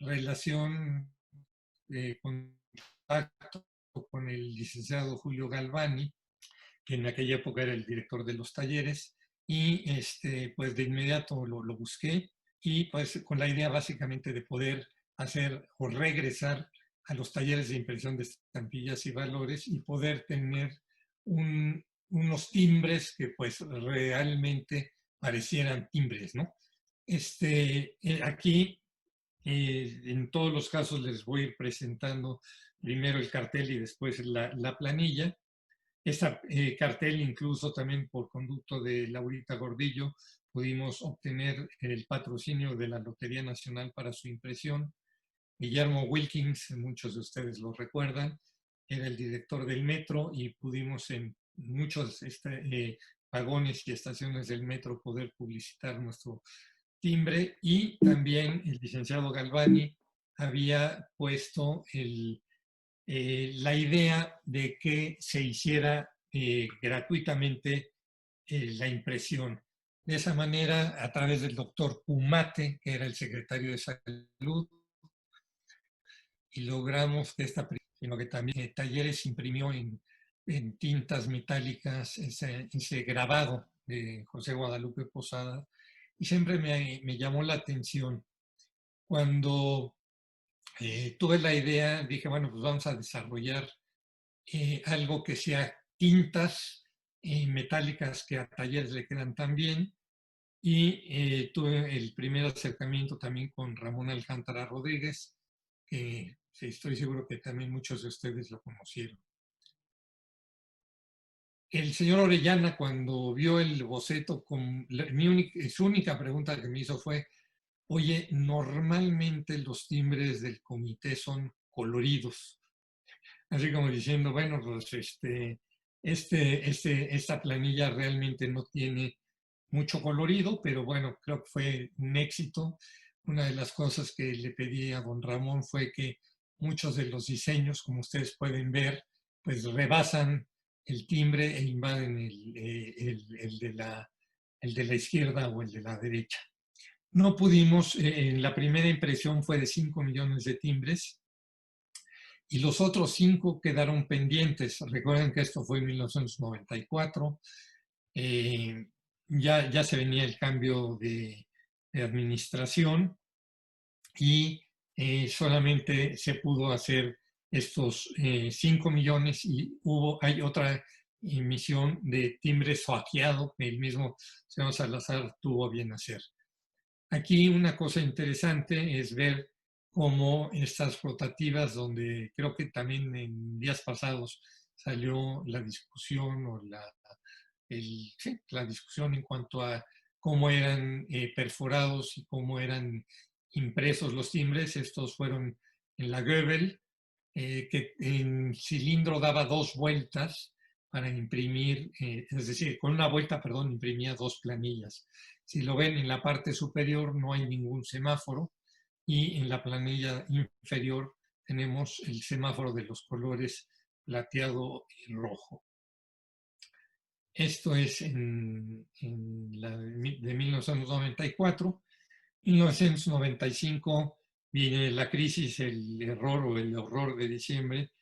relación de contacto con el licenciado Julio Galvani, que en aquella época era el director de los talleres, y pues de inmediato lo busqué y pues con la idea básicamente de poder hacer o regresar a los talleres de impresión de estampillas y valores y poder tener unos timbres que pues realmente parecieran timbres, ¿no? Aquí, en todos los casos, les voy a ir presentando primero el cartel y después la planilla. Este cartel, incluso también por conducto de Laurita Gordillo, pudimos obtener el patrocinio de la Lotería Nacional para su impresión. Guillermo Wilkins, muchos de ustedes lo recuerdan, era el director del metro y pudimos en muchos vagones y estaciones del metro poder publicitar nuestro timbre, y también el licenciado Galvani había puesto la idea de que se hiciera gratuitamente la impresión. De esa manera, a través del doctor Pumate, que era el secretario de Salud, y logramos que sino que también Talleres imprimió en tintas metálicas ese grabado de José Guadalupe Posada, y siempre me llamó la atención. Cuando tuve la idea, dije, bueno, pues vamos a desarrollar algo que sea tintas metálicas que a Talleres le quedan tan bien, y tuve el primer acercamiento también con Ramón Alcántara Rodríguez, que estoy seguro que también muchos de ustedes lo conocieron. El señor Orellana, cuando vio el boceto, su única pregunta que me hizo fue: oye, normalmente los timbres del comité son coloridos. Así como diciendo, bueno, pues esta planilla realmente no tiene mucho colorido, pero bueno, creo que fue un éxito. Una de las cosas que le pedí a don Ramón fue que muchos de los diseños, como ustedes pueden ver, pues rebasan el timbre e invaden el de la izquierda o el de la derecha. No pudimos, la primera impresión fue de 5 millones de timbres y los otros 5 quedaron pendientes. Recuerden que esto fue en 1994. Ya se venía el cambio de administración y solamente se pudo hacer estos 5 millones, y hay otra emisión de timbre soaqueado que el mismo señor Salazar tuvo a bien hacer. Aquí una cosa interesante es ver cómo estas rotativas, donde creo que también en días pasados salió la discusión o la discusión en cuanto a cómo eran perforados y cómo eran impresos los timbres. Estos fueron en la Goebel, que en cilindro daba 2 vueltas para imprimir, es decir, con una vuelta, perdón, imprimía 2 planillas. Si lo ven en la parte superior no hay ningún semáforo, y en la planilla inferior tenemos el semáforo de los colores plateado y rojo. Esto es de 1994. 1995 viene la crisis, el error o el horror de diciembre,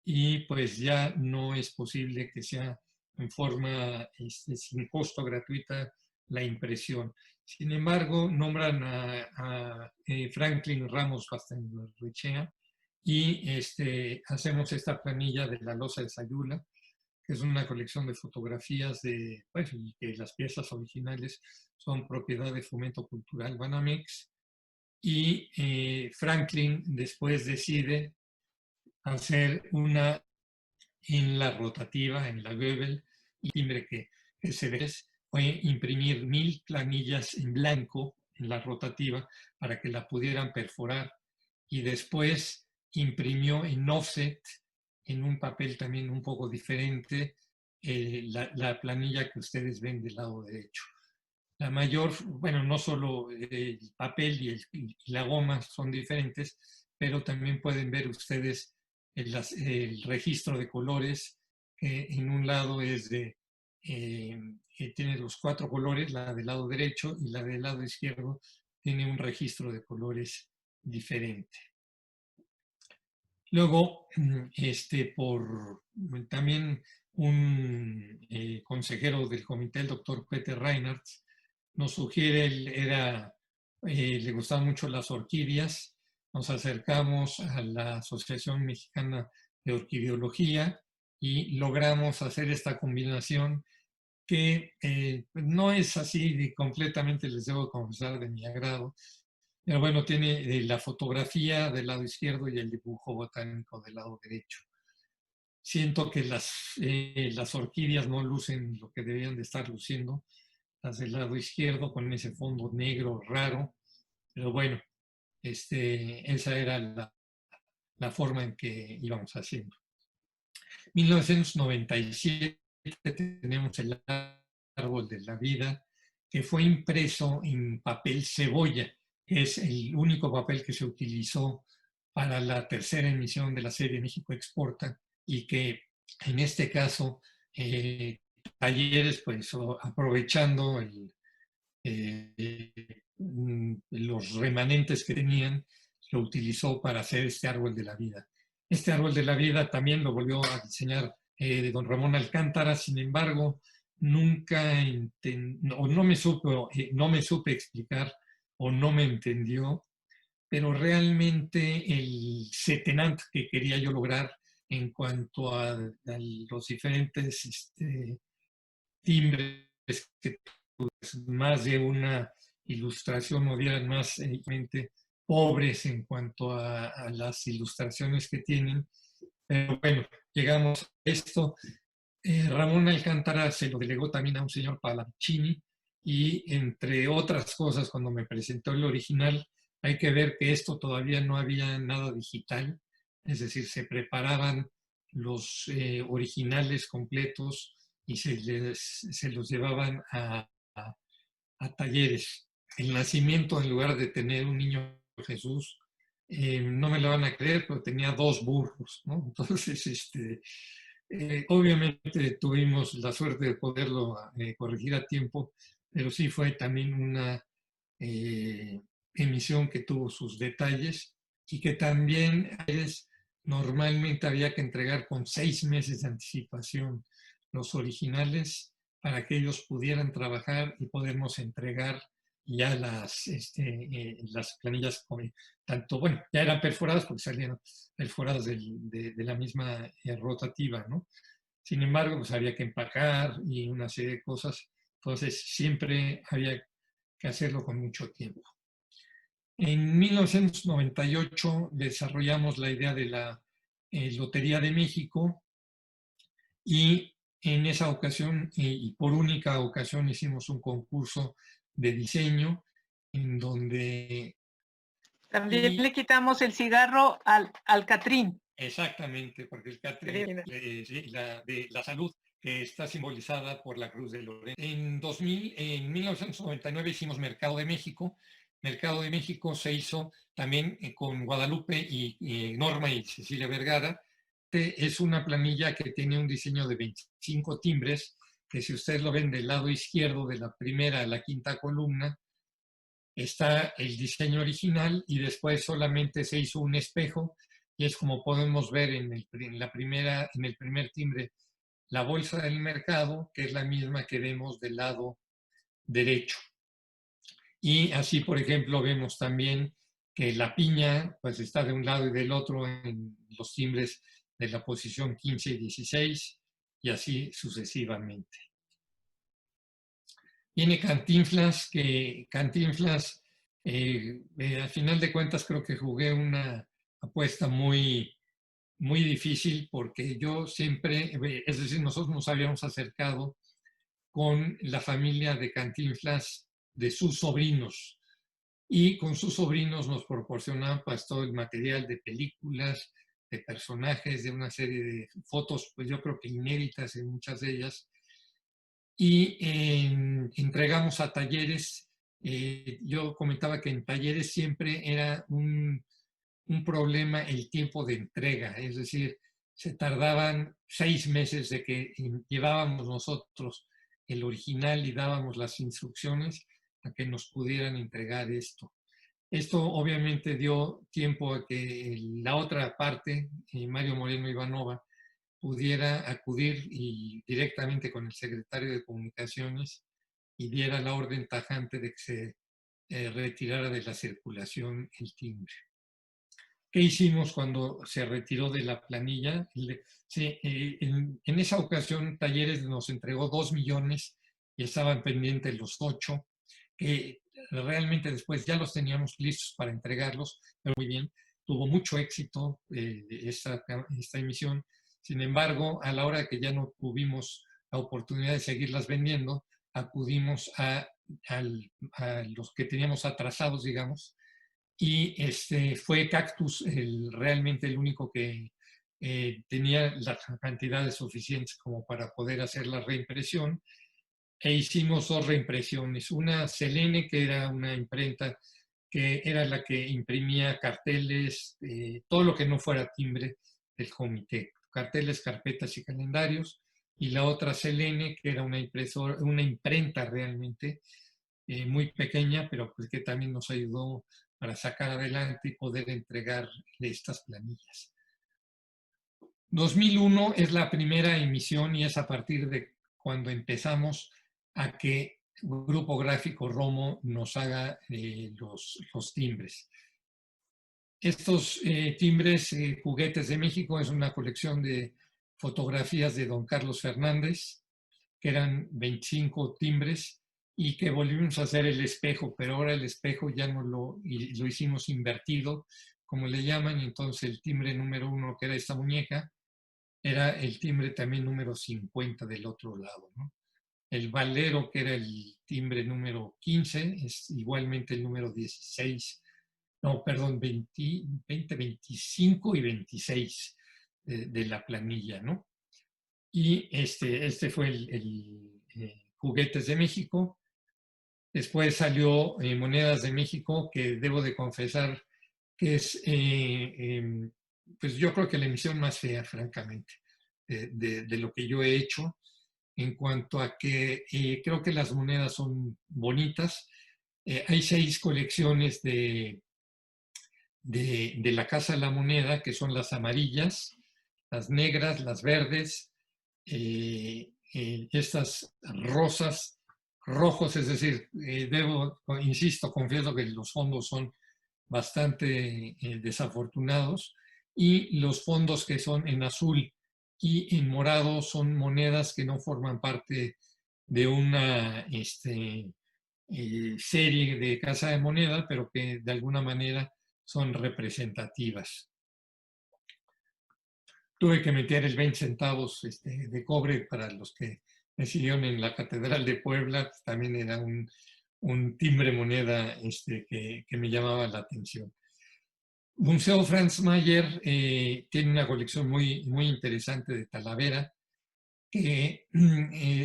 y pues ya no es posible que sea en forma sin costo gratuita la impresión. Sin embargo, nombran a Franklin Ramos Bastenrechea y hacemos esta planilla de la loza de Sayula, que es una colección de fotografías de, pues, y que las piezas originales son propiedad de Fomento Cultural Banamex. Y Franklin después decide hacer una en la rotativa, en la Goebel, y timbre que se ve fue imprimir 1000 planillas en blanco en la rotativa para que la pudieran perforar, y después imprimió en offset, en un papel también un poco diferente, la planilla que ustedes ven del lado derecho. La mayor, bueno, no solo el papel y la goma son diferentes, pero también pueden ver ustedes el registro de colores, que en un lado es tiene los 4 colores, la del lado derecho, y la del lado izquierdo tiene un registro de colores diferente. Luego, también un consejero del comité, el doctor Peter Reinhardt, nos sugiere, le gustaban mucho las orquídeas, nos acercamos a la Asociación Mexicana de Orquideología y logramos hacer esta combinación que no es así completamente, les debo confesar, de mi agrado, pero bueno, tiene la fotografía del lado izquierdo y el dibujo botánico del lado derecho. Siento que las orquídeas no lucen lo que deberían de estar luciendo, las del lado izquierdo con ese fondo negro raro, pero bueno, esa era la forma en que íbamos haciendo. 1997 tenemos el árbol de la vida, que fue impreso en papel cebolla, que es el único papel que se utilizó para la tercera emisión de la serie México Exporta, y que en este caso Talleres, pues aprovechando los remanentes que tenían, lo utilizó para hacer este árbol de la vida. Este árbol de la vida también lo volvió a diseñar don Ramón Alcántara. Sin embargo, nunca o no me supe explicar o no me entendió, pero realmente el setenant que quería yo lograr en cuanto a los diferentes timbres que más de una ilustración o dieran más pobres en cuanto a las ilustraciones que tienen. Pero bueno, llegamos a esto. Ramón Alcántara se lo delegó también a un señor Pallavicini, y entre otras cosas, cuando me presentó el original, hay que ver que esto todavía no había nada digital, es decir, se preparaban los originales completos y se los llevaban a Talleres. El nacimiento, en lugar de tener un niño Jesús, no me lo van a creer, pero tenía 2 burros, ¿no? Entonces, obviamente tuvimos la suerte de poderlo corregir a tiempo, pero sí fue también una emisión que tuvo sus detalles, y que también normalmente había que entregar con 6 meses de anticipación los originales para que ellos pudieran trabajar y podernos entregar ya las planillas, tanto, bueno, ya eran perforadas porque salían perforadas de la misma rotativa, ¿no? Sin embargo, pues había que empacar y una serie de cosas, entonces siempre había que hacerlo con mucho tiempo. En 1998 desarrollamos la idea de la Lotería de México, y en esa ocasión, y por única ocasión, hicimos un concurso de diseño en donde... También le quitamos el cigarro al Catrín. Exactamente, porque el Catrín de la salud, que está simbolizada por la Cruz de Loreto. En 1999 hicimos Mercado de México. Mercado de México se hizo también con Guadalupe y Norma y Cecilia Vergara. Es una planilla que tiene un diseño de 25 timbres, que si ustedes lo ven del lado izquierdo, de la primera a la quinta columna, está el diseño original, y después solamente se hizo un espejo, y es como podemos ver en el primer timbre, la bolsa del mercado, que es la misma que vemos del lado derecho. Y así, por ejemplo, vemos también que la piña pues está de un lado y del otro en los timbres de la posición 15 y 16, y así sucesivamente. Viene Cantinflas, que Cantinflas, al final de cuentas, creo que jugué una apuesta muy, muy difícil, porque yo siempre, es decir, nosotros nos habíamos acercado con la familia de Cantinflas, de sus sobrinos, y con sus sobrinos nos proporcionaban pues todo el material de películas, de personajes, de una serie de fotos, pues yo creo que inéditas en muchas de ellas, y entregamos a Talleres. Yo comentaba que en Talleres siempre era un problema el tiempo de entrega, es decir, se tardaban 6 meses de que llevábamos nosotros el original y dábamos las instrucciones a que nos pudieran entregar esto. Esto obviamente dio tiempo a que la otra parte, Mario Moreno Ivanova, pudiera acudir y directamente con el secretario de Comunicaciones y diera la orden tajante de que se retirara de la circulación el timbre. ¿Qué hicimos cuando se retiró de la planilla? Sí, en esa ocasión Talleres nos entregó 2 millones y estaban pendientes los 8, que realmente después ya los teníamos listos para entregarlos, pero muy bien, tuvo mucho éxito esta emisión. Sin embargo, a la hora que ya no tuvimos la oportunidad de seguirlas vendiendo, acudimos a los que teníamos atrasados, digamos, y fue Cactus realmente el único que tenía las cantidades suficientes como para poder hacer la reimpresión, e hicimos 2 reimpresiones. Una Selene, que era una imprenta que era la que imprimía carteles, todo lo que no fuera timbre del comité, carteles, carpetas y calendarios, y la otra Selene, que era una imprenta realmente muy pequeña, pero pues que también nos ayudó para sacar adelante y poder entregar estas planillas. 2001 es la primera emisión y es a partir de cuando empezamos a que Grupo Gráfico Romo nos haga los timbres. Estos timbres, Juguetes de México, es una colección de fotografías de don Carlos Fernández, que eran 25 timbres, y que volvimos a hacer el espejo, pero ahora el espejo ya no lo hicimos invertido, como le llaman, y entonces el timbre número 1, que era esta muñeca, era el timbre también número 50 del otro lado, ¿no? El Valero, que era el timbre número 15, es igualmente el número 16, no, perdón, 20, 25 y 26 de la planilla, ¿no? Y este fue el Juguetes de México. Después salió Monedas de México, que debo de confesar que es, pues yo creo que la emisión más fea, francamente, de lo que yo he hecho, en cuanto a que creo que las monedas son bonitas. Hay 6 colecciones de la Casa de la Moneda, que son las amarillas, las negras, las verdes, estas rosas, rojos, es decir, insisto, confieso que los fondos son bastante desafortunados, y los fondos que son en azul y en morado son monedas que no forman parte de una serie de Casa de Moneda, pero que de alguna manera son representativas. Tuve que meter el 20 centavos de cobre para los que recibieron en la Catedral de Puebla. Pues, también era un timbre moneda que me llamaba la atención. Museo Franz Mayer tiene una colección muy, muy interesante de Talavera, que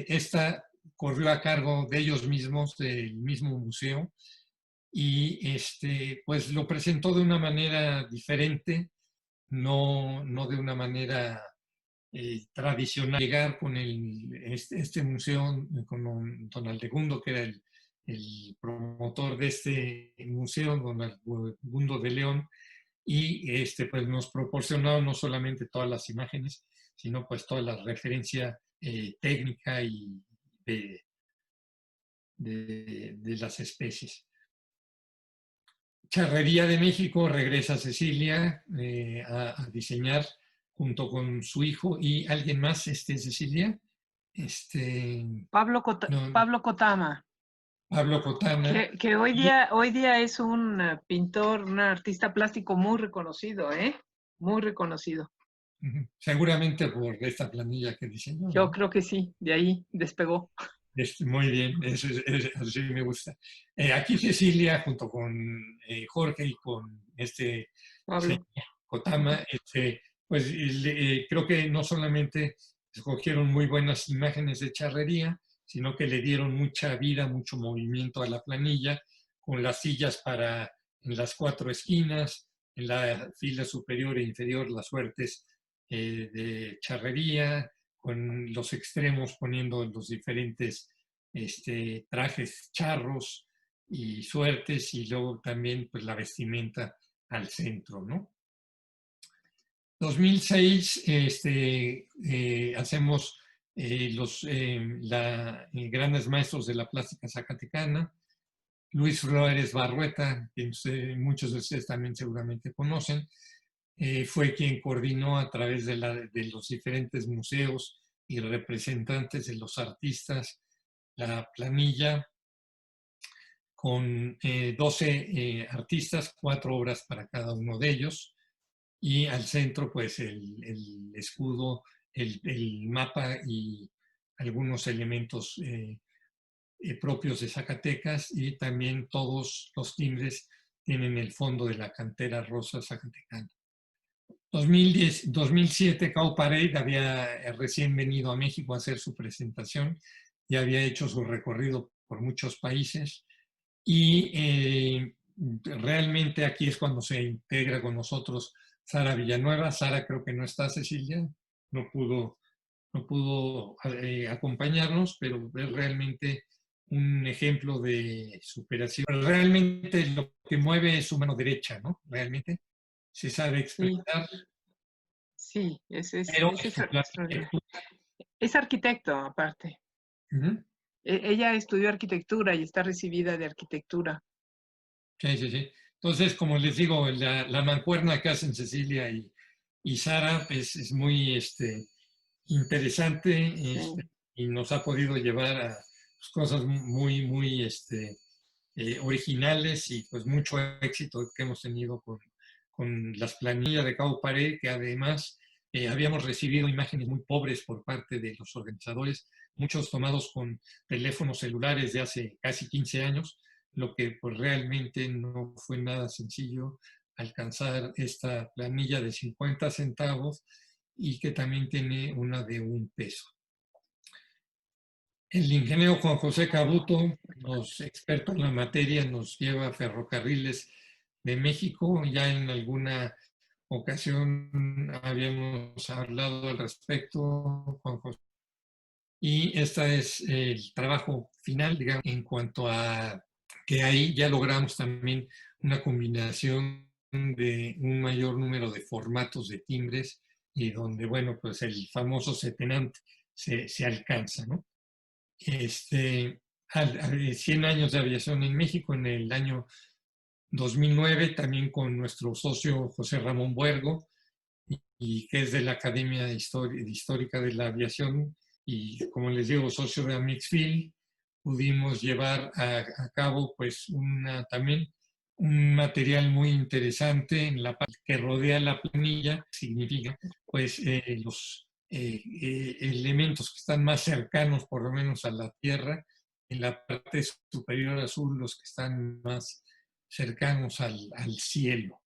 esta corrió a cargo de ellos mismos, del mismo museo, y pues lo presentó de una manera diferente, no de una manera tradicional. Llegar con este museo, con don Aldegundo, que era el promotor de este museo, don Aldegundo de León, y pues nos proporcionaron no solamente todas las imágenes, sino pues toda la referencia técnica y de las especies. Charrería de México, regresa Cecilia a diseñar junto con su hijo y alguien más, Cecilia. Pablo No, Cotama, Pablo Cotana. que hoy día es un pintor, un artista plástico muy reconocido, ¿eh? Muy reconocido. Seguramente por esta planilla que diseñó, Yo ¿no? creo que sí, de ahí despegó. Muy bien, así me gusta. Aquí Cecilia, junto con Jorge y con Pablo. Kotama, pues creo que no solamente escogieron muy buenas imágenes de charrería, sino que le dieron mucha vida, mucho movimiento a la planilla, con las sillas en las 4 esquinas, en la fila superior e inferior, las suertes de charrería, con los extremos poniendo los diferentes trajes charros, y suertes, y luego también pues la vestimenta al centro, ¿no? 2006 hacemos los grandes maestros de la plástica zacatecana. Luis Flores Barrueta, que muchos de ustedes también seguramente conocen, fue quien coordinó a través de los diferentes museos y representantes de los artistas la planilla con 12 artistas, 4 obras para cada uno de ellos, y al centro pues el escudo, el mapa y algunos elementos propios de Zacatecas, y también todos los timbres tienen el fondo de la cantera rosa zacatecana. 2007, Cow Parade había recién venido a México a hacer su presentación y había hecho su recorrido por muchos países, y realmente aquí es cuando se integra con nosotros Sara Villanueva. Sara creo que no está, Cecilia, no pudo acompañarnos, pero es realmente un ejemplo de superación. Realmente lo que mueve es su mano derecha, ¿no? Realmente se sabe Sí, expresar, sí, pero es su extraordinario. arquitectura. Es arquitecto, aparte. Uh-huh. Ella estudió arquitectura y está recibida de arquitectura. Sí, sí, sí. Entonces, como les digo, la mancuerna que hacen Cecilia y Sara es muy interesante, Sí. y nos ha podido llevar a pues, cosas muy, muy originales, y pues mucho éxito que hemos tenido con las planillas de Cabo Pared, que además habíamos recibido imágenes muy pobres por parte de los organizadores, muchos tomados con teléfonos celulares de hace casi 15 años, lo que pues realmente no fue nada sencillo alcanzar esta planilla de 50 centavos, y que también tiene una de $1. El ingeniero Juan José Cabuto, experto en la materia, nos lleva a Ferrocarriles de México. Ya en alguna ocasión habíamos hablado al respecto, Juan José. Y este es el trabajo final, digamos, en cuanto a que ahí ya logramos también una combinación de un mayor número de formatos de timbres, y donde, bueno, pues el famoso setenante se alcanza, ¿no? 100 años de aviación en México en el año 2009, también con nuestro socio José Ramón Buergo, y que es de la Academia Histórica de la Aviación, y como les digo, socio de Amixfield. Pudimos llevar a cabo pues también un material muy interesante en la parte que rodea la planilla, significa pues los elementos que están más cercanos por lo menos a la Tierra, en la parte superior azul los que están más cercanos al cielo.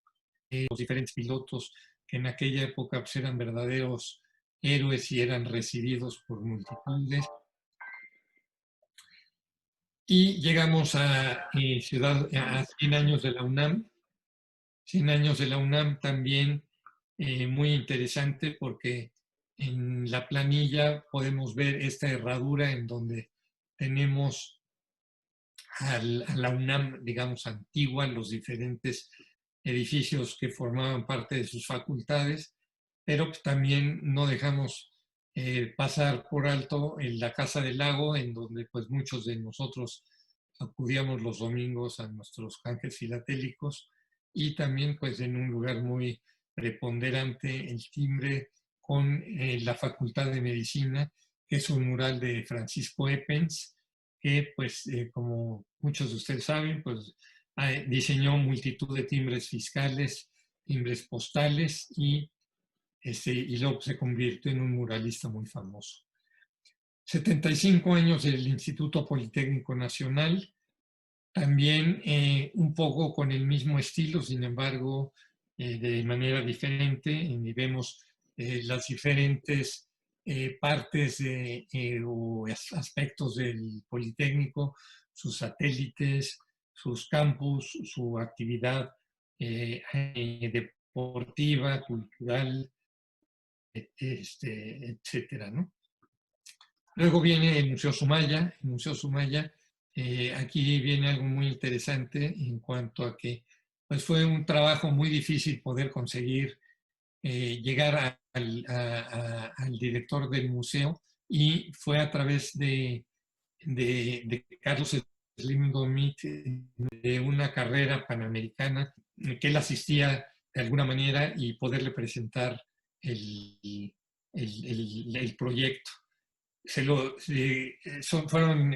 Los diferentes pilotos que en aquella época pues, eran verdaderos héroes y eran recibidos por multitudes. Y llegamos a 100 años de la UNAM. 100 años de la UNAM también muy interesante, porque en la planilla podemos ver esta herradura en donde tenemos a la UNAM, digamos, antigua, los diferentes edificios que formaban parte de sus facultades, pero pues también no dejamos pasar por alto en la Casa del Lago, en donde pues muchos de nosotros acudíamos los domingos a nuestros canjes filatélicos, y también pues en un lugar muy preponderante el timbre con la Facultad de Medicina, que es un mural de Francisco Eppens, que pues como muchos de ustedes saben, pues diseñó multitud de timbres fiscales, timbres postales, y luego se convirtió en un muralista muy famoso. 75 años del Instituto Politécnico Nacional, también un poco con el mismo estilo, sin embargo, de manera diferente, y vemos las diferentes partes o aspectos del Politécnico, sus satélites, sus campus, su actividad deportiva, cultural, etcétera, ¿no? Luego viene el Museo Sumaya. El Museo Sumaya aquí viene algo muy interesante en cuanto a que pues fue un trabajo muy difícil poder conseguir llegar al director del museo, y fue a través de Carlos Slim Domit, de una carrera panamericana, que él asistía de alguna manera y poderle presentar el, el proyecto.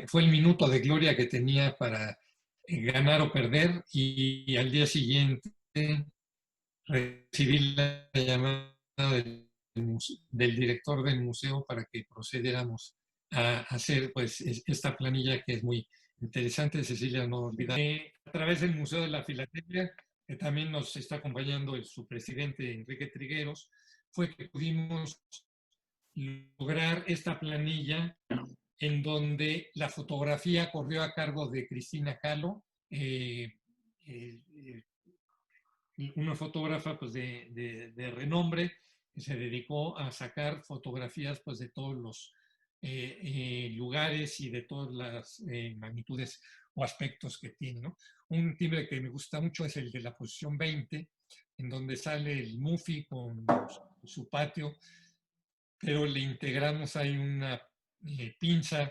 Fue el minuto de gloria que tenía para ganar o perder, y al día siguiente recibí la llamada del director del museo para que procediéramos a hacer pues esta planilla, que es muy interesante. Cecilia, no olvidar. A través del Museo de la Filatelia, que también nos está acompañando su presidente Enrique Trigueros, fue que pudimos lograr esta planilla en donde la fotografía corrió a cargo de Cristina Calo, eh, una fotógrafa pues, de renombre, que se dedicó a sacar fotografías pues, de todos los lugares y de todas las magnitudes o aspectos que tiene, ¿no? Un timbre que me gusta mucho es el de la posición 20, en donde sale el Mufi con su patio, pero le integramos ahí una pinza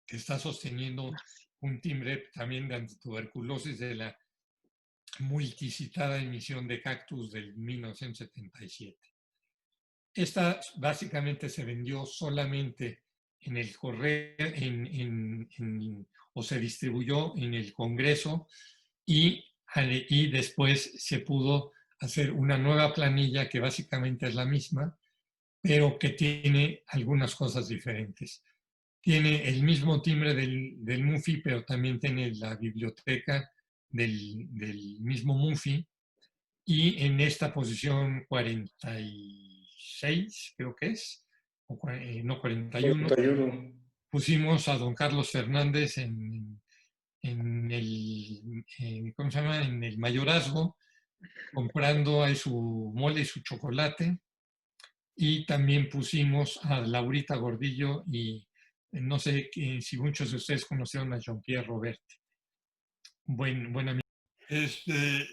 que está sosteniendo un timbre también de antituberculosis de la multicitada emisión de Cactus del 1977. Esta básicamente se vendió solamente en el correo, o se distribuyó en el Congreso, y después se pudo hacer una nueva planilla que básicamente es la misma, pero que tiene algunas cosas diferentes. Tiene el mismo timbre del Mufi, pero también tiene la biblioteca del mismo Mufi, y en esta posición 46, creo que es, no, 41, 41. pusimos a don Carlos Fernández ¿cómo se llama? En el mayorazgo, comprando ahí su mole y su chocolate, y también pusimos a Laurita Gordillo, y no sé si muchos de ustedes conocieron a Jean-Pierre Roberti. Buen amigo.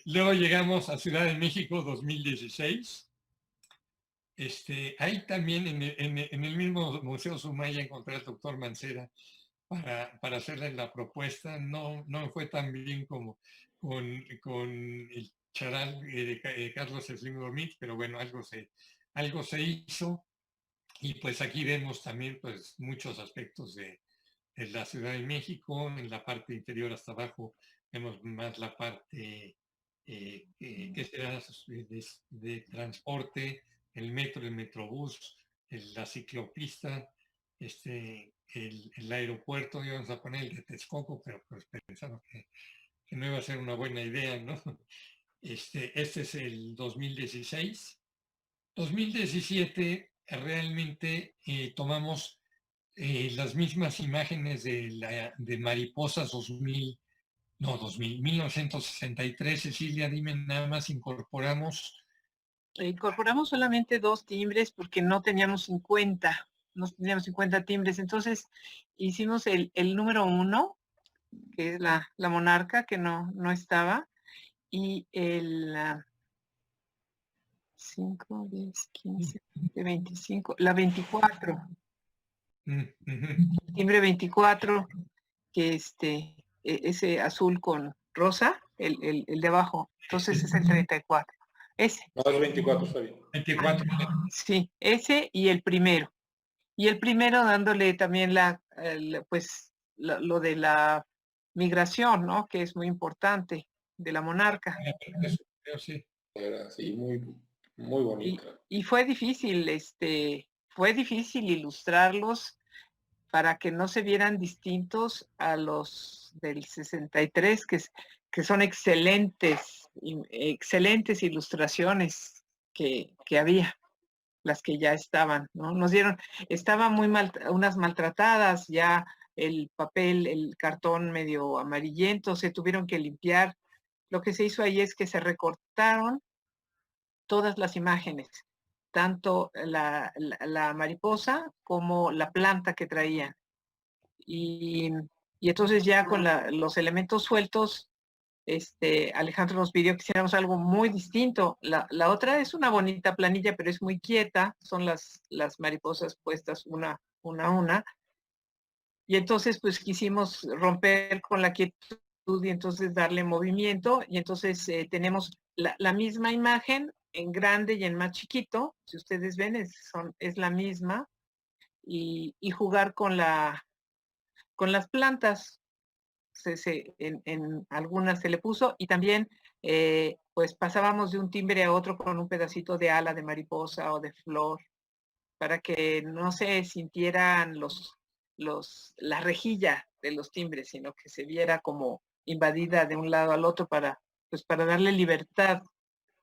Luego llegamos a Ciudad de México 2016. Ahí también en el mismo Museo Sumaya encontré al doctor Mancera para hacerle la propuesta. No fue tan bien como con el charal de Carlos Slim Domit, pero bueno, algo se hizo. Y pues aquí vemos también pues muchos aspectos de la Ciudad de México. En la parte inferior hasta abajo vemos más la parte que será de transporte, el metro, el metrobús, la ciclopista, el aeropuerto. Íbamos a poner el de Texcoco, pero pues pensamos que no iba a ser una buena idea, ¿no? Este es el 2016. 2017 realmente tomamos las mismas imágenes de Mariposas 1963. Cecilia, dime, nada más incorporamos. Incorporamos solamente 2 timbres porque no teníamos 50 timbres. Entonces hicimos el número 1, que es la monarca, que no estaba, y el 5, 10, 15, 25, la 24. Timbre 24, que ese azul con rosa, el de abajo. Entonces es el 34. Ese. No, es 24, está bien. 24. Sí, ese y el primero. Y el primero dándole también lo de la migración, ¿no? Que es muy importante, de la monarca. Sí. Era así, muy bonita. Y fue difícil ilustrarlos para que no se vieran distintos a los del 63, que son excelentes ilustraciones que había, las que ya estaban, ¿no? Estaban muy unas maltratadas, ya el papel, el cartón medio amarillento, se tuvieron que limpiar. Lo que se hizo ahí es que se recortaron todas las imágenes, tanto la mariposa como la planta que traían. Y Y entonces ya con los elementos sueltos, Alejandro nos pidió que hiciéramos algo muy distinto. La otra es una bonita planilla, pero es muy quieta, son las mariposas puestas una a una. Y entonces pues quisimos romper con la quietud y entonces darle movimiento. Y entonces tenemos la misma imagen en grande y en más chiquito. Si ustedes ven, es la misma. Y jugar con las plantas. En algunas se le puso y también pues pasábamos de un timbre a otro con un pedacito de ala de mariposa o de flor para que no se sintieran la rejilla de los timbres, sino que se viera como invadida de un lado al otro pues para darle libertad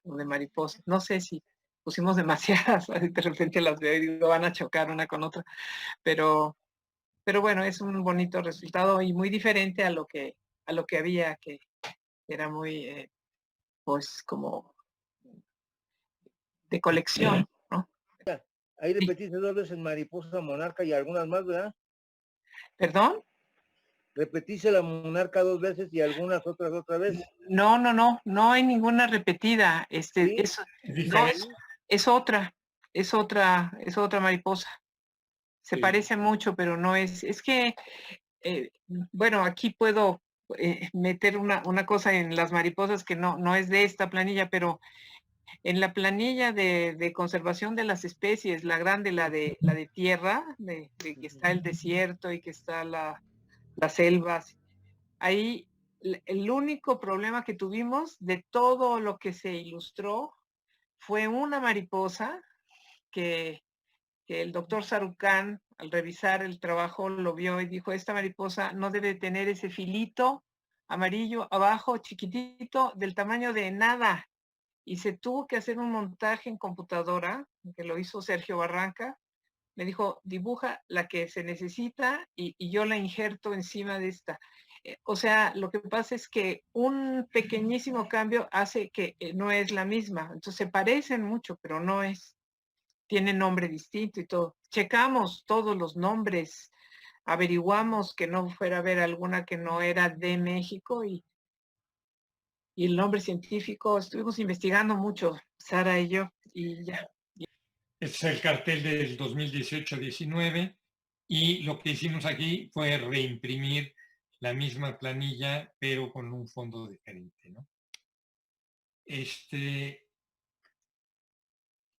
de mariposa. No sé si pusimos demasiadas, de repente las veo y digo, van a chocar una con otra, pero bueno, es un bonito resultado y muy diferente a lo que había, que era muy, pues, como de colección, ¿no? Ahí repetiste 2 veces mariposa monarca y algunas más, ¿verdad? ¿Perdón? Repetiste la monarca 2 veces y algunas otras otra vez. No hay ninguna repetida. ¿Sí? Es otra mariposa. Se parece mucho, pero no es que, bueno, aquí puedo meter una cosa en las mariposas que no es de esta planilla, pero en la planilla de conservación de las especies, la grande, la de tierra, de que está el desierto y que está las selvas, ahí el único problema que tuvimos de todo lo que se ilustró fue una mariposa que el doctor Sarucán, al revisar el trabajo, lo vio y dijo, esta mariposa no debe tener ese filito amarillo abajo, chiquitito, del tamaño de nada. Y se tuvo que hacer un montaje en computadora, que lo hizo Sergio Barranca. Me dijo, dibuja la que se necesita y yo la injerto encima de esta. O sea, lo que pasa es que un pequeñísimo cambio hace que no es la misma. Entonces se parecen mucho, pero no es. Tiene nombre distinto y todo. Checamos todos los nombres, averiguamos que no fuera a haber alguna que no era de México y el nombre científico, estuvimos investigando mucho, Sara y yo, y ya. Es el cartel del 2018-19 y lo que hicimos aquí fue reimprimir la misma planilla, pero con un fondo diferente, ¿no?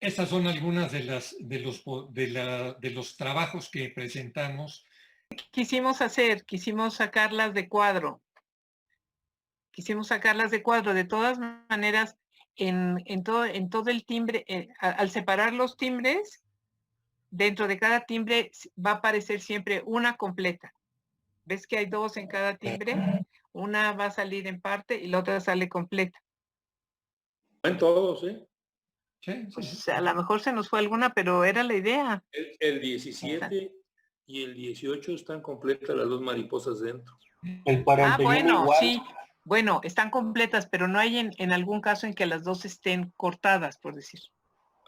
Estas son algunas de los trabajos que presentamos. Quisimos sacarlas de cuadro. De todas maneras, en todo el timbre, al separar los timbres, dentro de cada timbre va a aparecer siempre una completa. ¿Ves que hay 2 en cada timbre? Una va a salir en parte y la otra sale completa. En todos, ¿eh? Sí. Pues a lo mejor se nos fue alguna, pero era la idea. El 17 y el 18 están completas las 2 mariposas dentro. El 41 bueno, igual. sí. Bueno, están completas, pero no hay en algún caso en que las 2 estén cortadas, por decir.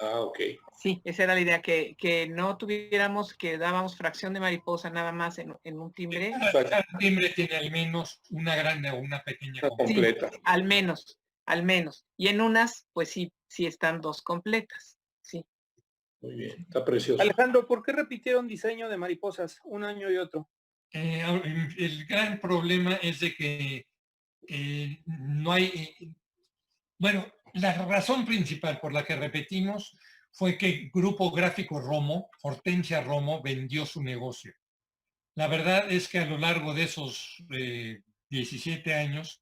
Ah, ok. Sí, esa era la idea, que no tuviéramos, que dábamos fracción de mariposa nada más en un timbre. Cada timbre tiene al menos una grande o una pequeña completa. Sí, al menos. Y en unas, pues sí están 2 completas. Sí. Muy bien, está precioso. Alejandro, ¿por qué repitieron diseño de mariposas un año y otro? El gran problema es de que no hay... bueno, la razón principal por la que repetimos fue que Grupo Gráfico Romo, Hortensia Romo, vendió su negocio. La verdad es que a lo largo de esos 17 años,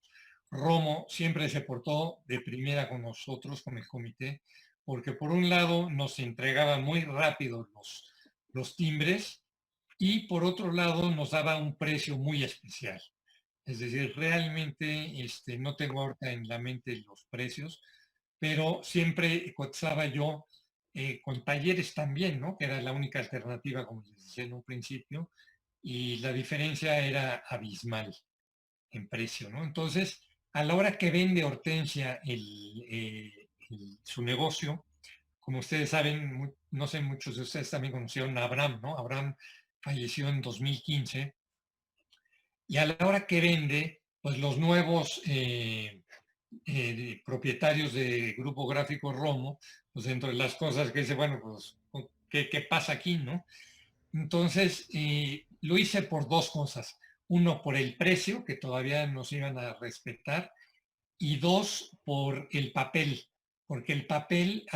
Romo siempre se portó de primera con nosotros, con el comité, porque por un lado nos entregaba muy rápido los timbres y por otro lado nos daba un precio muy especial. Es decir, realmente no tengo ahorita en la mente los precios, pero siempre cotizaba yo con talleres también, ¿no? Que era la única alternativa, como les decía en un principio, y la diferencia era abismal en precio, ¿no? Entonces, a la hora que vende Hortensia su negocio, como ustedes saben, no sé, muchos de ustedes también conocieron a Abraham, ¿no? Abraham falleció en 2015 y a la hora que vende, pues los nuevos propietarios de Grupo Gráfico Romo, pues entre las cosas que dice, bueno, pues, ¿qué pasa aquí, no? Entonces, lo hice por dos cosas. Uno, por el precio, que todavía nos iban a respetar, y dos, por el papel, porque el papel,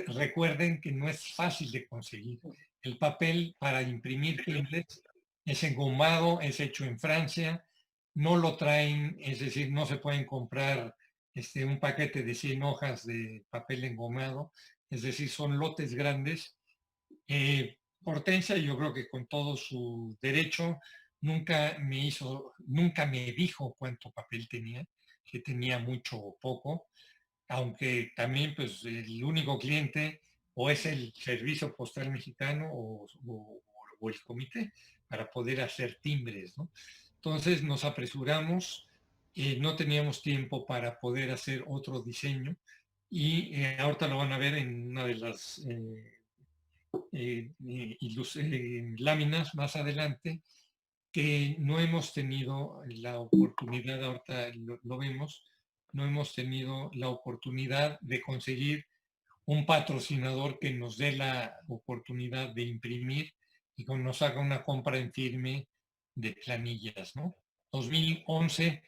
recuerden que no es fácil de conseguir. El papel para imprimir timbres es engomado, es hecho en Francia, no lo traen, es decir, no se pueden comprar un paquete de 100 hojas de papel engomado, es decir, son lotes grandes. Hortensia, yo creo que con todo su derecho, nunca me dijo cuánto papel tenía, que tenía mucho o poco, aunque también pues el único cliente o es el Servicio Postal Mexicano o el comité para poder hacer timbres, ¿no? Entonces nos apresuramos, no teníamos tiempo para poder hacer otro diseño y ahorita lo van a ver en una de las láminas más adelante, que no hemos tenido la oportunidad, ahorita lo vemos, no hemos tenido la oportunidad de conseguir un patrocinador que nos dé la oportunidad de imprimir y que nos haga una compra en firme de planillas, ¿no? 2011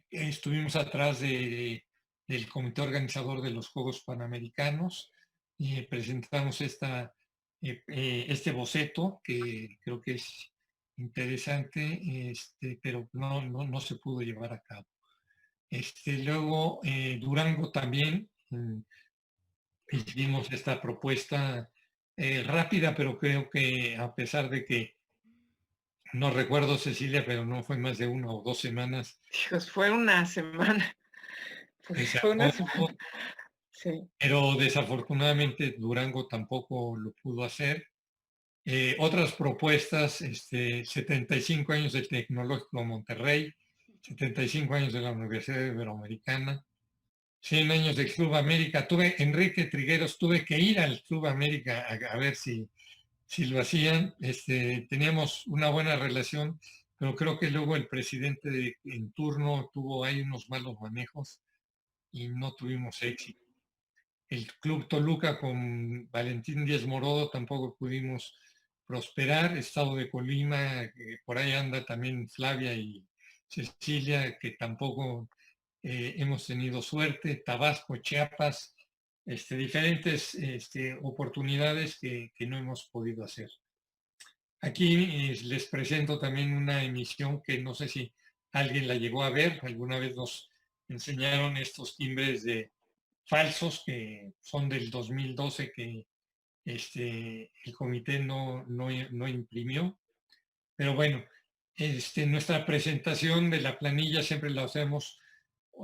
estuvimos atrás del comité organizador de los Juegos Panamericanos y presentamos este boceto que creo que es interesante, pero no se pudo llevar a cabo. Luego, Durango también, hicimos esta propuesta rápida, pero creo que a pesar de que, no recuerdo Cecilia, pero no fue más de 1 o 2 semanas. Hijos, fue una semana. Fue una semana. Sí. Pero desafortunadamente Durango tampoco lo pudo hacer. Otras propuestas, 75 años del Tecnológico Monterrey, 75 años de la Universidad Iberoamericana, 100 años del Club América. Enrique Trigueros, tuve que ir al Club América a ver si lo hacían. Teníamos una buena relación, pero creo que luego el presidente en turno tuvo ahí unos malos manejos y no tuvimos éxito. El Club Toluca con Valentín Díaz Morodo tampoco pudimos prosperar. Estado de Colima, por ahí anda también Flavia y Cecilia, que tampoco hemos tenido suerte. Tabasco, Chiapas, diferentes oportunidades que no hemos podido hacer. Aquí les presento también una emisión que no sé si alguien la llegó a ver. Alguna vez nos enseñaron estos timbres falsos que son del 2012 que el comité no imprimió. Pero bueno, nuestra presentación de la planilla siempre la hacemos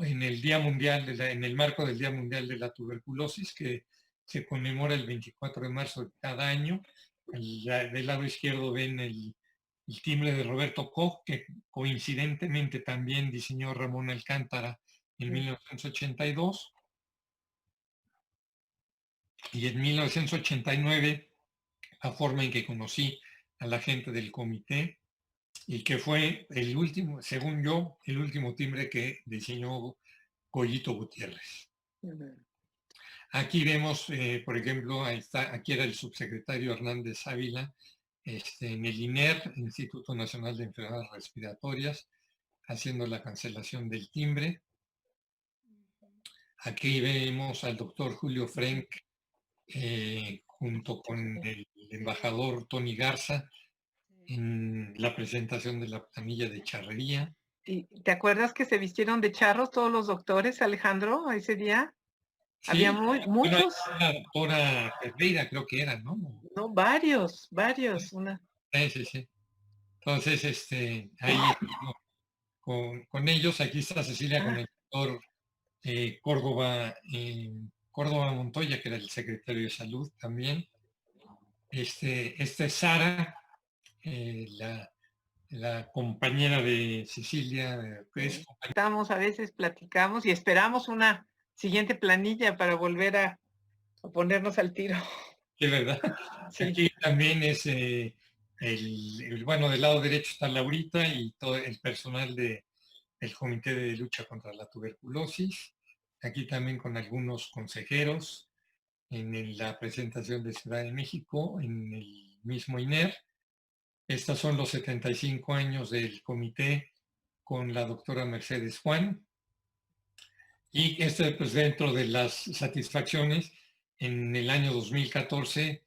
en el Día Mundial, en el marco del Día Mundial de la Tuberculosis, que se conmemora el 24 de marzo de cada año. Del lado izquierdo ven el timbre de Roberto Koch, que coincidentemente también diseñó Ramón Alcántara en 1982. Y en 1989, la forma en que conocí a la gente del comité y que fue el último, según yo, el último timbre que diseñó Goyito Gutiérrez. Aquí vemos, por ejemplo, aquí era el subsecretario Hernández Ávila, en el INER, Instituto Nacional de Enfermedades Respiratorias, haciendo la cancelación del timbre. Aquí vemos al doctor Julio Frenk, junto con el embajador Tony Garza, en la presentación de la planilla de charrería. ¿Y te acuerdas que se vistieron de charros todos los doctores, Alejandro, ese día? Sí, había muchos. La doctora Ferreira creo que era, ¿no? No, varios. Sí. Entonces, ahí con ellos, aquí está Cecilia con el doctor Córdoba Montoya, que era el secretario de Salud también. Es Sara, la compañera de Cecilia. Estamos, a veces platicamos y esperamos una siguiente planilla para volver a ponernos al tiro. Sí, ¿verdad? Sí. Aquí también es Bueno, del lado derecho está Laurita y todo el personal del Comité de Lucha contra la Tuberculosis. Aquí también con algunos consejeros en la presentación de Ciudad de México, en el mismo INER. Estos son los 75 años del comité con la doctora Mercedes Juan. Y pues dentro de las satisfacciones, en el año 2014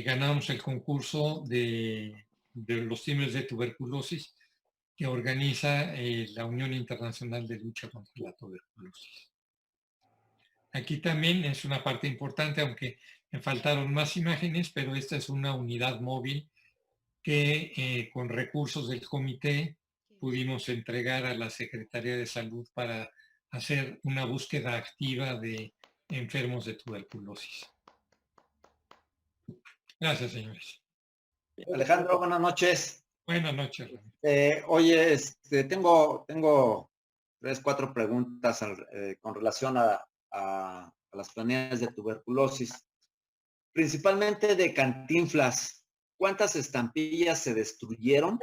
ganamos el concurso de los timbres de tuberculosis que organiza la Unión Internacional de Lucha contra la Tuberculosis. Aquí también es una parte importante, aunque me faltaron más imágenes, pero esta es una unidad móvil que con recursos del comité pudimos entregar a la Secretaría de Salud para hacer una búsqueda activa de enfermos de tuberculosis. Gracias, señores. Alejandro, buenas noches. Buenas noches. Oye, tengo 3, 4 preguntas con relación a las planillas de tuberculosis, principalmente de Cantinflas. ¿Cuántas estampillas se destruyeron?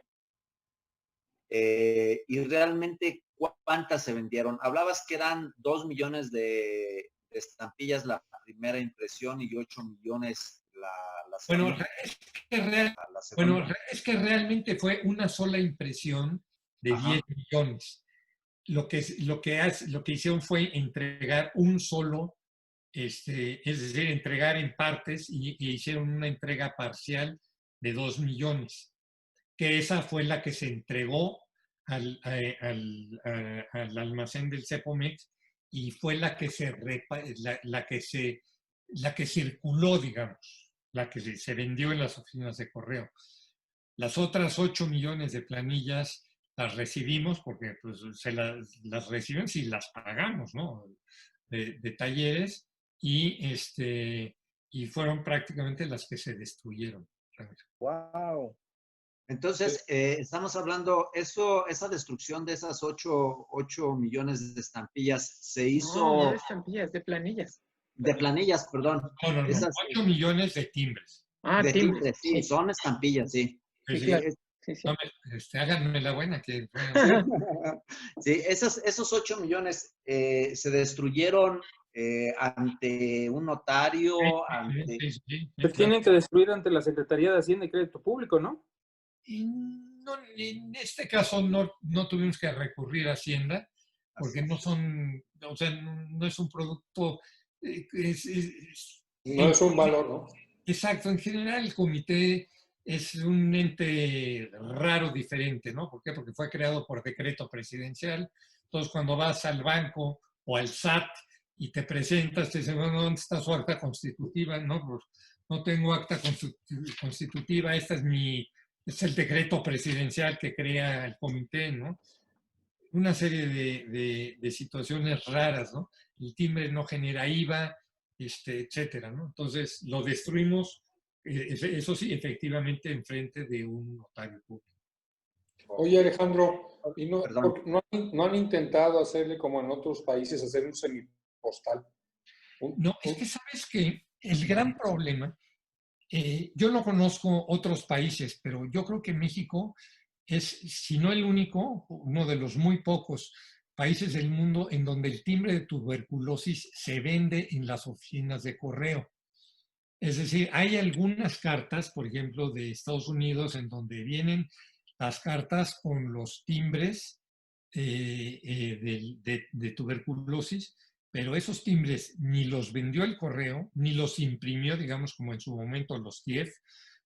Y realmente, ¿cuántas se vendieron? Hablabas que eran 2 millones de estampillas la primera impresión y 8 millones la segunda. Bueno, es que realmente fue una sola impresión de 10 millones. Lo que hicieron fue entregar un solo, es decir, entregar en partes y hicieron una entrega parcial de 2 millones, que esa fue la que se entregó al almacén del Cepomex y fue la que circuló, digamos, la que se vendió en las oficinas de correo. Las otras 8 millones de planillas las recibimos porque pues, las recibimos y las pagamos, ¿no? De talleres y fueron prácticamente las que se destruyeron. Wow. Entonces, estamos hablando, esa destrucción de esas 8 millones de estampillas se hizo... No de estampillas, de planillas. De planillas, perdón. No. 8 millones de timbres. De timbres, sí, son estampillas, sí. Sí, Sí, claro. Sí. No, háganme la buena. Que... Sí, esos 8 millones se destruyeron ante un notario, Se tienen que destruir ante la Secretaría de Hacienda y Crédito Público, ¿no? No, en este caso no tuvimos que recurrir a Hacienda porque no son, o sea, no es un producto... no es un valor, ¿no? Exacto, en general el comité es un ente raro, diferente, ¿no? ¿Por qué? Porque fue creado por decreto presidencial. Entonces, cuando vas al banco o al SAT y te presentas, te dicen, bueno, ¿dónde está su acta constitutiva? No, pues no tengo acta constitutiva, es el decreto presidencial que crea el comité, ¿no? Una serie de situaciones raras, ¿no? El timbre no genera IVA, etcétera, ¿no? Entonces, lo destruimos, eso sí, efectivamente, enfrente de un notario público. Oye, Alejandro, ¿y no han intentado hacerle como en otros países, hacer un semipostal? No, es que sabes que el gran problema, yo no conozco otros países, pero yo creo que México es, si no el único, uno de los muy pocos países del mundo en donde el timbre de tuberculosis se vende en las oficinas de correo. Es decir, hay algunas cartas, por ejemplo, de Estados Unidos, en donde vienen las cartas con los timbres de tuberculosis, pero esos timbres ni los vendió el correo, ni los imprimió, digamos, como en su momento los TIEF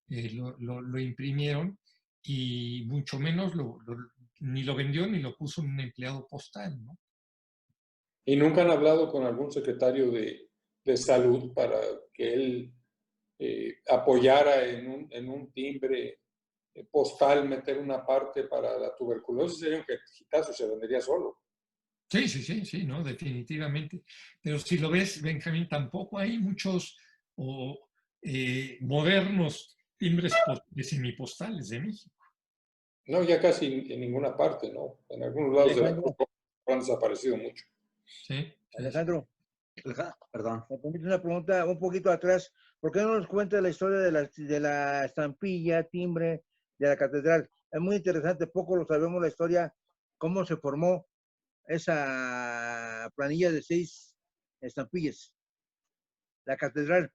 lo imprimieron, y mucho menos ni lo vendió ni lo puso en un empleado postal, ¿no? ¿Y nunca han hablado con algún secretario de salud para que él apoyara en un timbre postal, meter una parte para la tuberculosis? Sería un hitazo, se vendería solo. Sí, no, definitivamente. Pero si lo ves, Benjamín, tampoco hay muchos modernos timbres de semipostales de México. No, ya casi en ninguna parte, ¿no? En algunos lados de la República han desaparecido mucho. Sí. Alejandro, Perdón. Me permite una pregunta un poquito atrás. ¿Por qué no nos cuenta la historia de la estampilla, timbre de la catedral? Es muy interesante, poco lo sabemos la historia, cómo se formó esa planilla de 6 estampillas. La catedral.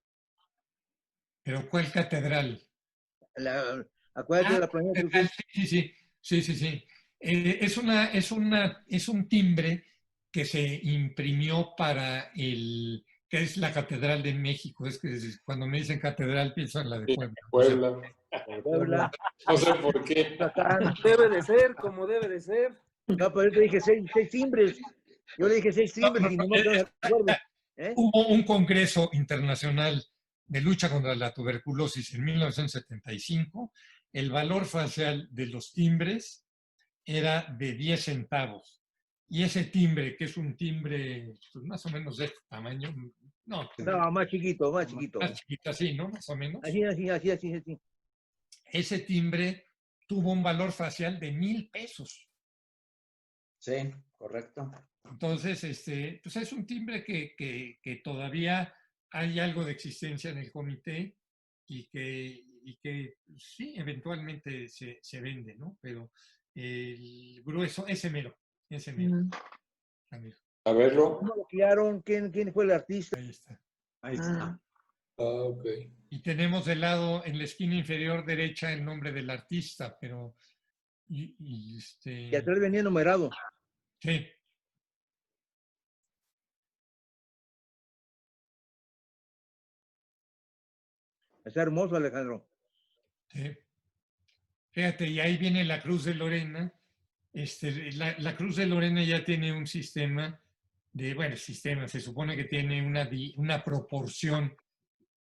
¿Pero cuál catedral? Acuérdate de la planilla que usó. Sí. Es un timbre que se imprimió para que es la Catedral de México. Es que cuando me dicen catedral pienso en la de Puebla. Puebla. Puebla. No sé por qué. Debe de ser, como debe de ser. No, pero yo te dije 6 timbres. Yo le dije 6 timbres y no me acuerdo. Hubo un congreso internacional de lucha contra la tuberculosis en 1975. El valor facial de los timbres era de 10 centavos. Y ese timbre, que es un timbre pues, más o menos de este tamaño, no, más chiquito, más chiquito. Más chiquito, así, ¿no? Más o menos. Así. Ese timbre tuvo un valor facial de 1,000 pesos. Sí, correcto. Entonces, pues es un timbre que todavía hay algo de existencia en el comité y que sí, eventualmente se vende, ¿no? Pero el grueso, ese mero. Amigo. A verlo. ¿Cómo lo crearon? ¿Quién fue el artista? Ahí está. Ahí está. Ok. Y tenemos del lado, en la esquina inferior derecha, el nombre del artista, pero... Y atrás venía numerado. Sí. Está hermoso, Alejandro. Sí. Fíjate, y ahí viene la Cruz de Lorena. La Cruz de Lorena ya tiene un sistema se supone que tiene una proporción,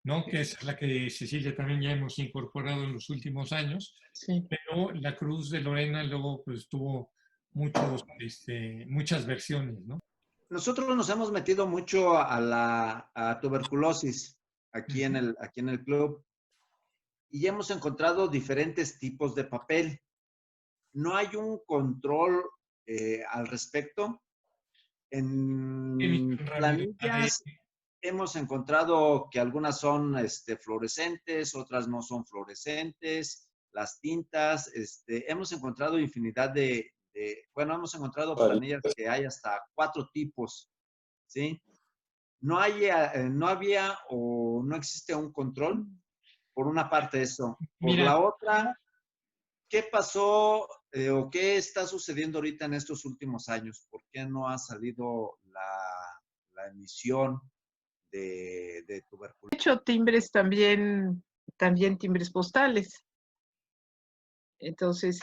¿no? Que es la que Cecilia también ya hemos incorporado en los últimos años. Sí. Pero la Cruz de Lorena luego pues tuvo muchas versiones, ¿no? Nosotros nos hemos metido mucho a la tuberculosis aquí en el club y hemos encontrado diferentes tipos de papel. No hay un control al respecto. En planillas hemos encontrado que algunas son fluorescentes, otras no son fluorescentes, las tintas, hemos encontrado infinidad hemos encontrado planillas que hay hasta 4 tipos, ¿sí? No había o no existe un control, por una parte eso. Por la otra, ¿qué pasó o qué está sucediendo ahorita en estos últimos años? ¿Por qué no ha salido la emisión de tuberculosis? De hecho, timbres también timbres postales. Entonces,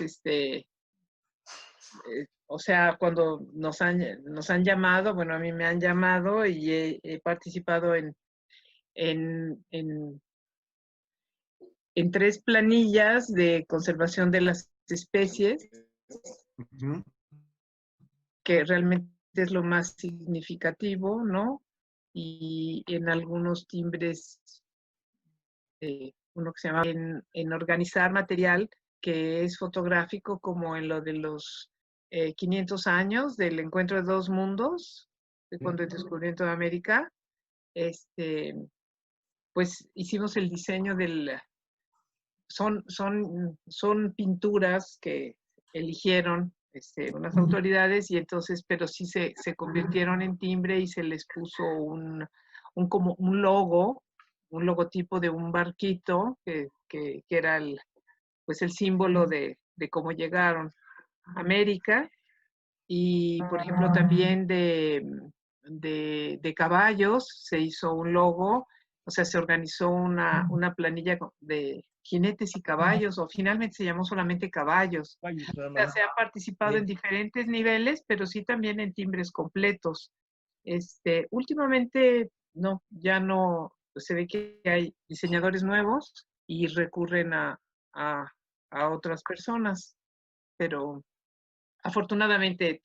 o sea, cuando nos han llamado, bueno, a mí me han llamado y he participado en 3 planillas de conservación de las especies, que realmente es lo más significativo, ¿no? Y en algunos timbres, uno que se llama en organizar material, que es fotográfico, como en lo de los 500 años del encuentro de 2 mundos, cuando el descubrimiento de América, pues hicimos el diseño son pinturas que eligieron unas autoridades, y entonces, pero sí se convirtieron en timbre y se les puso como un logotipo de un barquito que era el símbolo de cómo llegaron a América. Y, por ejemplo, también de caballos se hizo un logo, o sea, se organizó una planilla de jinetes y caballos, o finalmente se llamó solamente caballos. O sea, se ha participado en diferentes niveles, pero sí también en timbres completos. Últimamente, no, ya no, se ve que hay diseñadores nuevos y recurren a otras personas, pero afortunadamente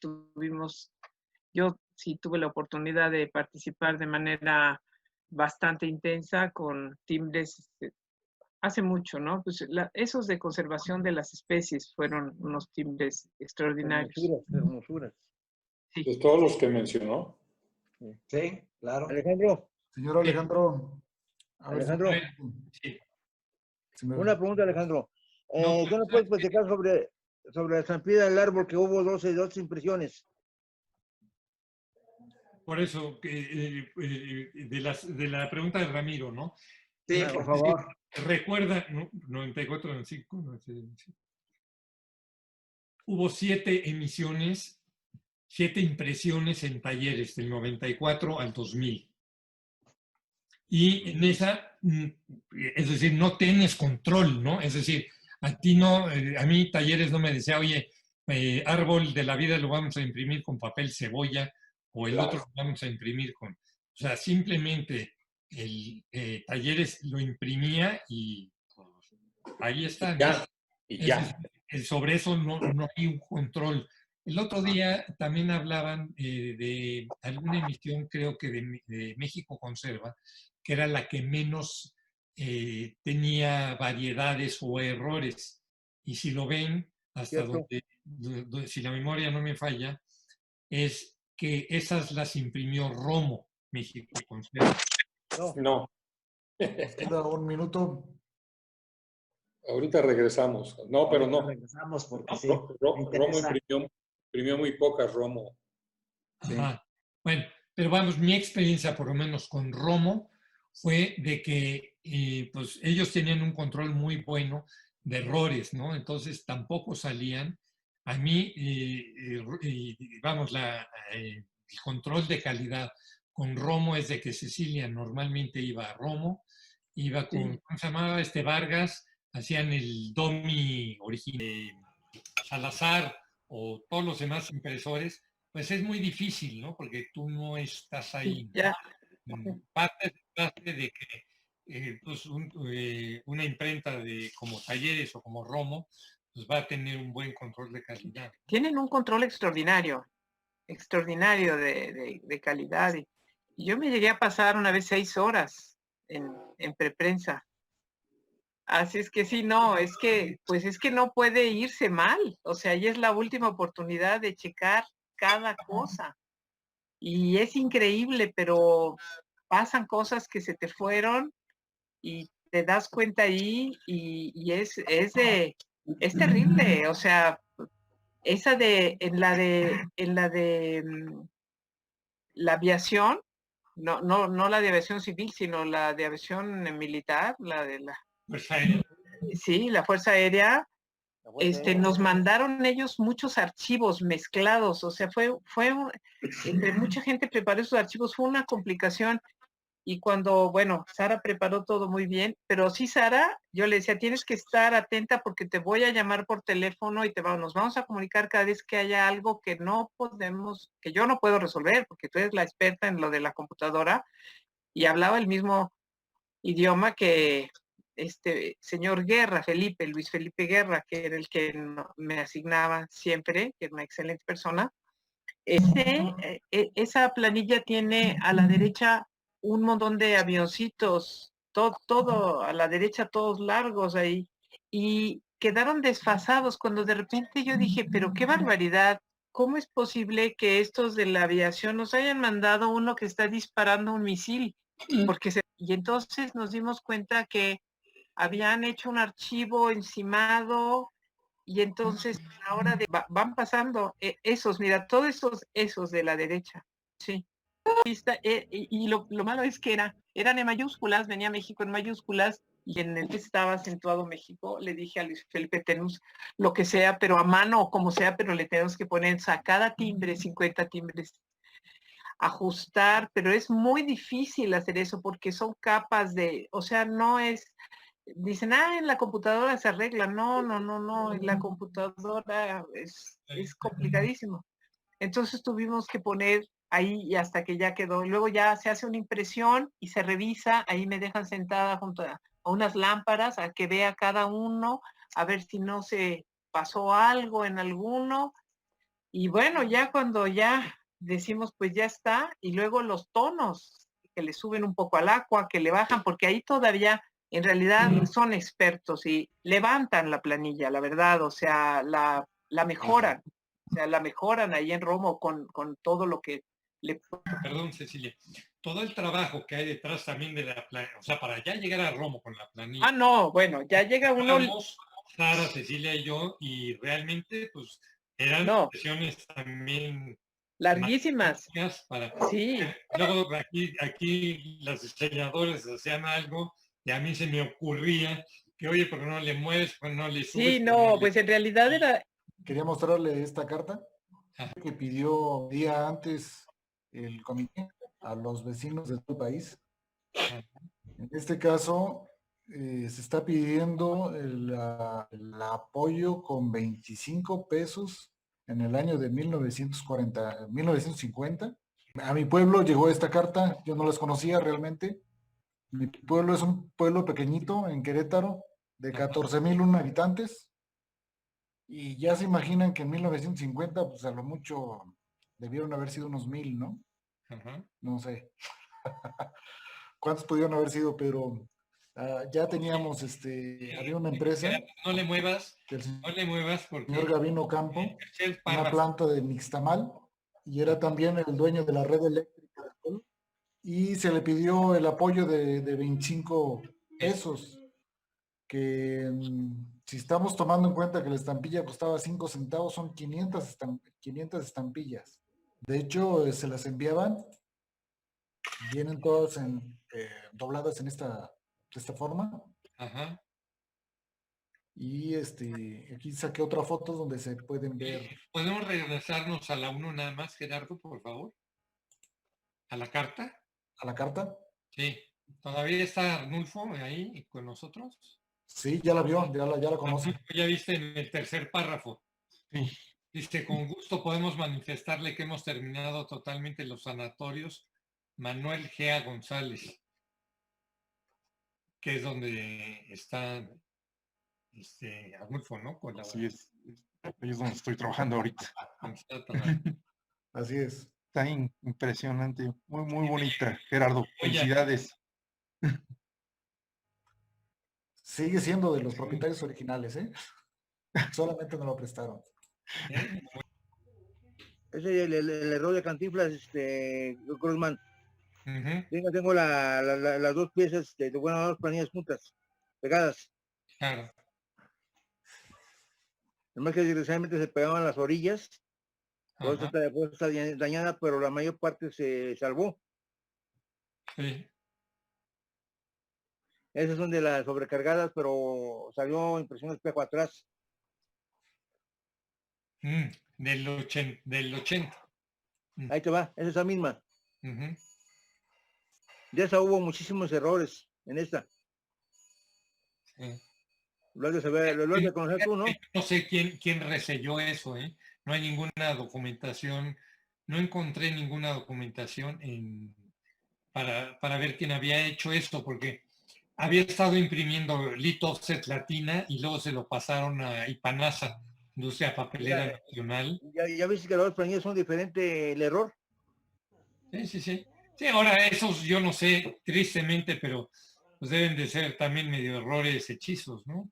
yo sí tuve la oportunidad de participar de manera bastante intensa con timbres hace mucho, ¿no? Pues esos de conservación de las especies fueron unos timbres extraordinarios. Hermosuras. Sí. De todos los que mencionó. Sí, claro. Alejandro, Señor Alejandro, a ver Alejandro, una pregunta, Alejandro. ¿Qué nos puedes platicar sobre la estampida del árbol, que hubo 12 impresiones? Por eso, de la pregunta de Ramiro, ¿no? Sí, por favor. Recuerda, ¿no? 94, 95, 96. Hubo 7 emisiones, 7 impresiones en talleres del 94 al 2000. Y en esa, es decir, no tienes control, ¿no? Es decir, a ti no, a mí talleres no me decía, oye, árbol de la vida lo vamos a imprimir con papel cebolla, o el otro lo vamos a imprimir con... O sea, simplemente el talleres lo imprimía y pues, ahí está. Ya, y ya. Sobre eso no hay un control. El otro día también hablaban de alguna emisión, creo que de México Conserva, que era la que menos tenía variedades o errores. Y si lo ven, hasta donde, si la memoria no me falla, es que esas las imprimió Romo, México Conserva. No. queda un minuto. Ahorita regresamos. No, pero no. Regresamos porque sí. Romo imprimió muy pocas, Romo. Sí. Ajá. Bueno, pero vamos, mi experiencia por lo menos con Romo fue de que pues ellos tenían un control muy bueno de errores, ¿no? Entonces tampoco salían. A mí, vamos, el control de calidad con Romo es de que Cecilia normalmente iba a Romo, iba con, ¿cómo se llamaba? Vargas, hacían el DOMI original, Salazar o todos los demás impresores, pues es muy difícil, ¿no? Porque tú no estás ahí. Ya. Parte de que pues una imprenta como Talleres o como Romo, pues va a tener un buen control de calidad. Tienen un control extraordinario de calidad. Y yo me llegué a pasar una vez 6 horas en preprensa. Así es que sí, no, es que no puede irse mal. O sea, ya es la última oportunidad de checar cada cosa. Y es increíble, pero pasan cosas que se te fueron y te das cuenta ahí y es terrible. O sea, esa en la de la aviación, no la de aviación civil, sino la de aviación militar, sí, la Fuerza Aérea, nos mandaron ellos muchos archivos mezclados, o sea, entre mucha gente preparó esos archivos, fue una complicación. Y cuando, bueno, Sara preparó todo muy bien, pero sí, Sara, yo le decía, tienes que estar atenta porque te voy a llamar por teléfono y nos vamos a comunicar cada vez que haya algo que yo no puedo resolver, porque tú eres la experta en lo de la computadora, y hablaba el mismo idioma que señor Guerra, Luis Felipe Guerra, que era el que me asignaba siempre, que era una excelente persona. Esa planilla tiene a la derecha un montón de avioncitos, todo a la derecha, todos largos ahí, y quedaron desfasados cuando de repente yo dije, pero qué barbaridad, ¿cómo es posible que estos de la aviación nos hayan mandado uno que está disparando un misil? Y entonces nos dimos cuenta que habían hecho un archivo encimado y entonces ahora van pasando esos, mira, todos esos de la derecha, sí. Y lo malo es que eran en mayúsculas, venía México en mayúsculas y en el que estaba acentuado México, le dije a Luis Felipe, tenemos lo que sea, pero a mano o como sea, pero le tenemos que poner a cada timbre 50 timbres, ajustar, pero es muy difícil hacer eso porque son capas o sea, no es, dicen, en la computadora se arregla, no, en la computadora es complicadísimo. Entonces tuvimos que poner ahí y hasta que ya quedó. Luego ya se hace una impresión y se revisa, ahí me dejan sentada junto a unas lámparas a que vea cada uno, a ver si no se pasó algo en alguno. Y bueno, ya cuando ya decimos, pues ya está, y luego los tonos, que le suben un poco al agua, que le bajan, porque ahí todavía en realidad son expertos y levantan la planilla, la verdad, o sea, la mejoran. O sea, la mejoran ahí en Romo con todo lo que Perdón, Cecilia, todo el trabajo que hay detrás también de la planilla, o sea, para ya llegar a Romo con la planilla. Ah, no, bueno, ya llega uno. Vamos, Sara, Cecilia y yo, y realmente, pues, eran sesiones también larguísimas. Para, sí. Luego aquí las diseñadores hacían algo y a mí se me ocurría que, oye, ¿por qué no le mueves? ¿Por qué no le subes? Sí, no, pues en realidad era... Quería mostrarle esta carta que pidió día antes el comité a los vecinos de todo el país. En este caso, se está pidiendo el apoyo con 25 pesos en el año de 1950. A mi pueblo llegó esta carta, yo no las conocía realmente. Mi pueblo es un pueblo pequeñito en Querétaro, de 14,001 habitantes. Y ya se imaginan que en 1950, pues a lo mucho debieron haber sido unos 1,000, ¿no? No sé cuántos pudieron haber sido, pero ya teníamos, había una empresa. No le muevas porque... Señor Gavino Campo, una planta de Nixtamal, y era también el dueño de la red eléctrica del pueblo, y se le pidió el apoyo de 25 pesos, que si estamos tomando en cuenta que la estampilla costaba 5 centavos, son 500 estampillas. De hecho, se las enviaban, vienen todas dobladas en esta forma. Ajá. Y aquí saqué otra foto donde se pueden ver. ¿Podemos regresarnos a la 1 nada más, Gerardo, por favor? ¿A la carta? ¿A la carta? Sí. ¿Todavía está Arnulfo ahí con nosotros? Sí, ya la vio, ya la conocí. Ya viste en el tercer párrafo. Sí. Dice, con gusto podemos manifestarle que hemos terminado totalmente los sanatorios Manuel Gea González, que es donde está Arnulfo, ¿no? Así es. Ahí es donde estoy trabajando ahorita. Así es. Está impresionante. Muy, muy bonita, Gerardo. Felicidades. Sigue siendo de los propietarios originales, ¿eh? Solamente no lo prestaron. Ese es el error de Cantinflas, Cruzman. Tengo las dos piezas, bueno, dos planillas juntas, pegadas. Claro. Además que desgraciadamente se pegaban las orillas, por eso está dañada, pero la mayor parte se salvó. Sí. Esas son de las sobrecargadas, pero salió impresión de espejo atrás. Del 80. Ahí te va, es esa misma. De esa hubo muchísimos errores en esta. Sí. Lo has de conocer tú, ¿no? No sé quién reselló eso, ¿eh? No hay ninguna documentación, no encontré ninguna documentación para ver quién había hecho esto, porque había estado imprimiendo lit offset latina y luego se lo pasaron a Ipanasa, Industria Papelera Nacional. Ya viste que las dos planillas son diferentes, el error. Sí. Sí, ahora esos yo no sé, tristemente, pero pues deben de ser también medio errores hechizos, ¿no?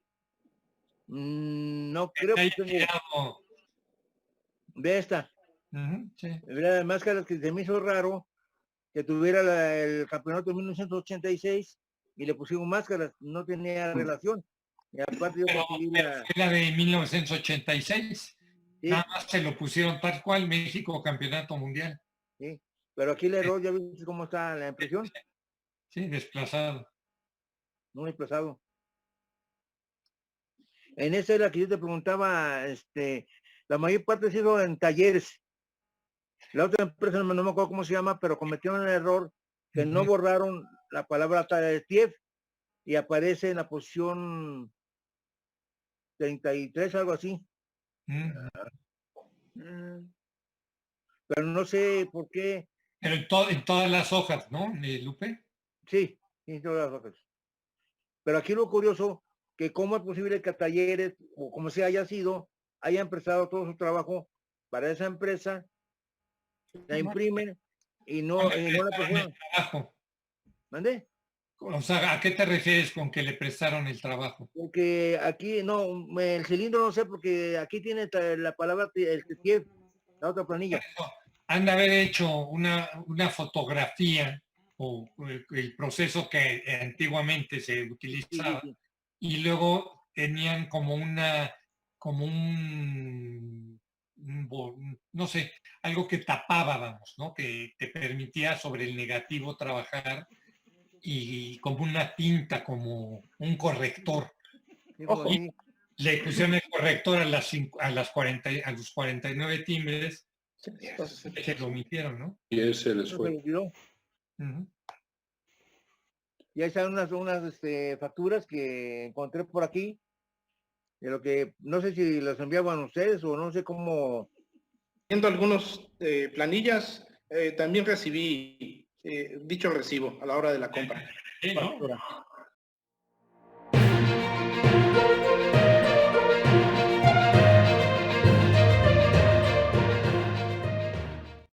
No creo que ve esta. Sí. La máscara que se me hizo raro que tuviera el campeonato de 1986 y le pusieron máscaras, no tenía relación. Y aparte yo conseguí la de 1986. Sí. Nada más se lo pusieron tal cual, México campeonato mundial. Sí, pero aquí el error, ya viste cómo está la impresión. Sí, desplazado. Muy desplazado. En esa era que yo te preguntaba, la mayor parte se hizo en talleres. La otra empresa, no me acuerdo cómo se llama, pero cometieron el error que no borraron la palabra TIEF y aparece en la posición 33, algo así. Pero no sé por qué. Pero en todas las hojas, ¿no, Lupe? Sí, en todas las hojas. Pero aquí lo curioso, que cómo es posible que Talleres, o como sea haya sido, haya empezado todo su trabajo para esa empresa, la imprimen y no la pusieron. ¿Mande? O sea, ¿a qué te refieres con que le prestaron el trabajo? Porque aquí, no, el cilindro no sé, porque aquí tiene la palabra, el TIEF, la otra planilla. han de haber hecho una fotografía o el proceso que antiguamente se utilizaba, y luego tenían como no sé, algo que tapaba, vamos, ¿no? Que te permitía sobre el negativo trabajar, y como una tinta, como un corrector. Y le pusieron el corrector a los 49 timbres, que se lo omitieron, ¿no? Y ese les fue. Y ahí están unas facturas que encontré por aquí, de lo que no sé si las enviaban ustedes o no sé cómo. Viendo algunos planillas, también recibí dicho recibo a la hora de la compra. Sí, ¿no?